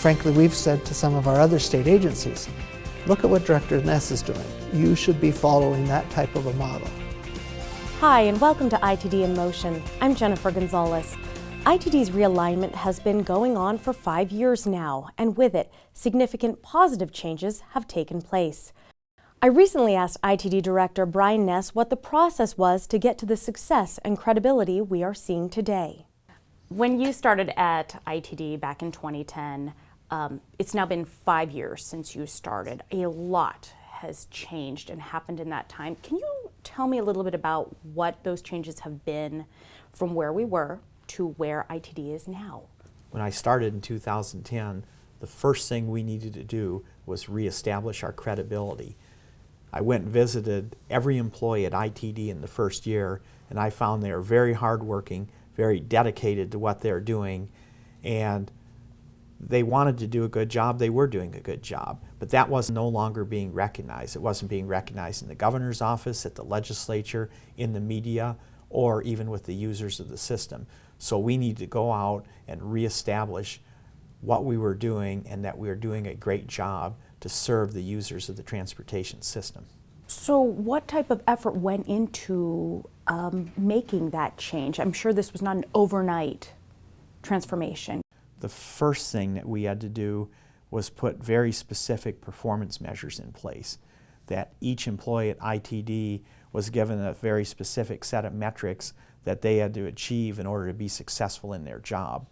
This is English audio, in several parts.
frankly, we've said to some of our other state agencies, look at what Director Ness is doing. You should be following that type of a model. Hi, and welcome to ITD In-Motion. I'm Jennifer Gonzalez. ITD's realignment has been going on for 5 years now, and with it, significant positive changes have taken place. I recently asked ITD Director Brian Ness what the process was to get to the success and credibility we are seeing today. When you started at ITD back in 2010, it's now been 5 years since you started. A lot has changed and happened in that time. Can you tell me a little bit about what those changes have been from where we were to where ITD is now? When I started in 2010, the first thing we needed to do was reestablish our credibility. I went and visited every employee at ITD in the first year, and I found they were very hardworking, very dedicated to what they're doing, and they wanted to do a good job. They were doing a good job, but that was no longer being recognized. It wasn't being recognized in the governor's office, at the legislature, in the media, or even with the users of the system. So we need to go out and reestablish what we were doing and that we were doing a great job to serve the users of the transportation system. So what type of effort went into making that change? I'm sure this was not an overnight transformation. The first thing that we had to do was put very specific performance measures in place, that each employee at ITD was given a very specific set of metrics that they had to achieve in order to be successful in their job.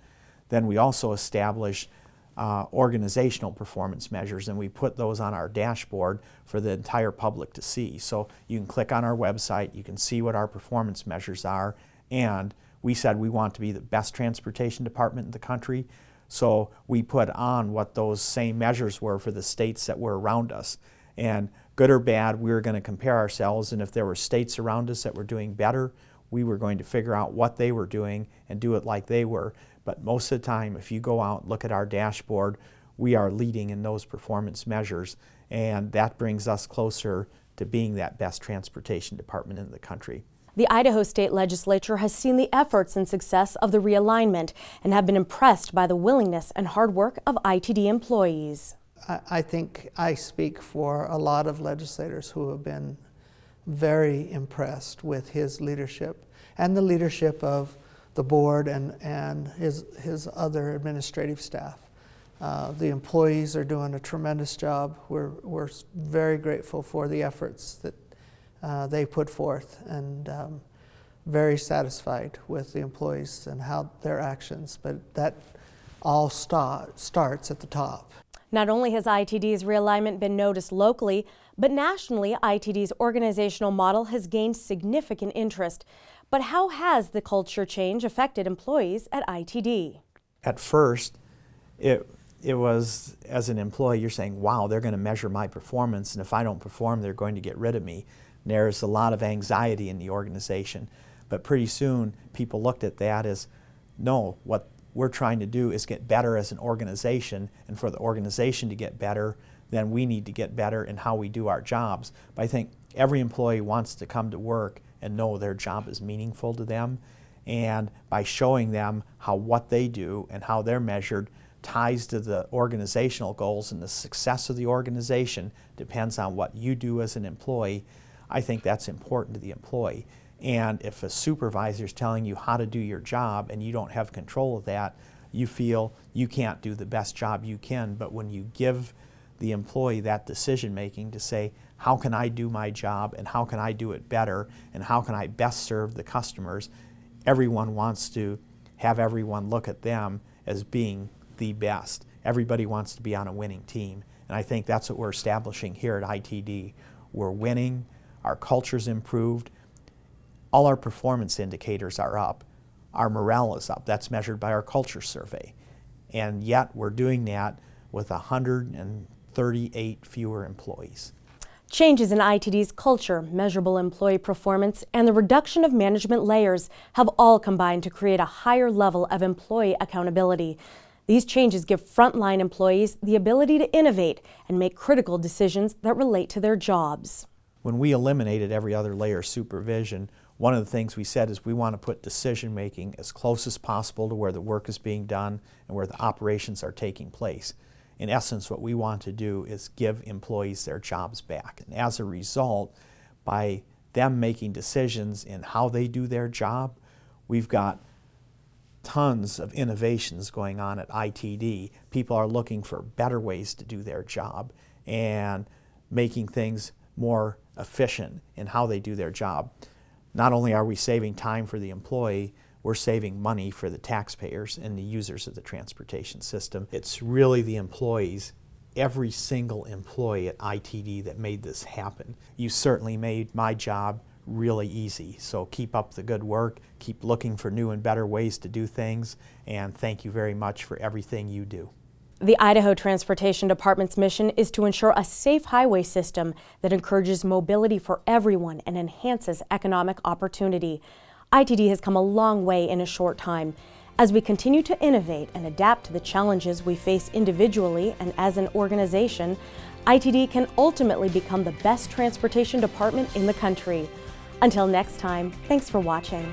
Then we also established organizational performance measures, and we put those on our dashboard for the entire public to see. So you can click on our website, you can see what our performance measures are, and we said we want to be the best transportation department in the country, so we put on what those same measures were for the states that were around us. And good or bad, we were going to compare ourselves, and if there were states around us that were doing better, we were going to figure out what they were doing and do it like they were. But most of the time, if you go out and look at our dashboard, we are leading in those performance measures, and that brings us closer to being that best transportation department in the country. The Idaho State Legislature has seen the efforts and success of the realignment and have been impressed by the willingness and hard work of ITD employees. I think I speak for a lot of legislators who have been very impressed with his leadership and the leadership of the board and his other administrative staff. The employees are doing a tremendous job. We're very grateful for the efforts that they put forth, and very satisfied with the employees and how their actions, but that all starts at the top. Not only has ITD's realignment been noticed locally, but nationally, ITD's organizational model has gained significant interest. But how has the culture change affected employees at ITD? At first, it was, as an employee, you're saying, wow, they're going to measure my performance, and if I don't perform, they're going to get rid of me. And there's a lot of anxiety in the organization. But pretty soon, people looked at that as, no, what we're trying to do is get better as an organization, and for the organization to get better, then we need to get better in how we do our jobs. But I think every employee wants to come to work and know their job is meaningful to them, and by showing them how what they do and how they're measured ties to the organizational goals, and the success of the organization depends on what you do as an employee, I think that's important to the employee. And if a supervisor is telling you how to do your job and you don't have control of that, you feel you can't do the best job you can. But when you give the employee that decision making to say, how can I do my job, and how can I do it better, and how can I best serve the customers, everyone wants to have everyone look at them as being the best. Everybody wants to be on a winning team, and I think that's what we're establishing here at ITD. We're winning, our culture's improved, all our performance indicators are up, our morale is up. That's measured by our culture survey, and yet we're doing that with 138 fewer employees. Changes in ITD's culture, measurable employee performance, and the reduction of management layers have all combined to create a higher level of employee accountability. These changes give frontline employees the ability to innovate and make critical decisions that relate to their jobs. When we eliminated every other layer of supervision, one of the things we said is we want to put decision making as close as possible to where the work is being done and where the operations are taking place. In essence, what we want to do is give employees their jobs back. And as a result, by them making decisions in how they do their job, we've got tons of innovations going on at ITD. People are looking for better ways to do their job and making things more efficient in how they do their job. Not only are we saving time for the employee, we're saving money for the taxpayers and the users of the transportation system. It's really the employees, every single employee at ITD, that made this happen. You certainly made my job really easy. So keep up the good work, keep looking for new and better ways to do things, and thank you very much for everything you do. The Idaho Transportation Department's mission is to ensure a safe highway system that encourages mobility for everyone and enhances economic opportunity. ITD has come a long way in a short time. As we continue to innovate and adapt to the challenges we face individually and as an organization, ITD can ultimately become the best transportation department in the country. Until next time, thanks for watching.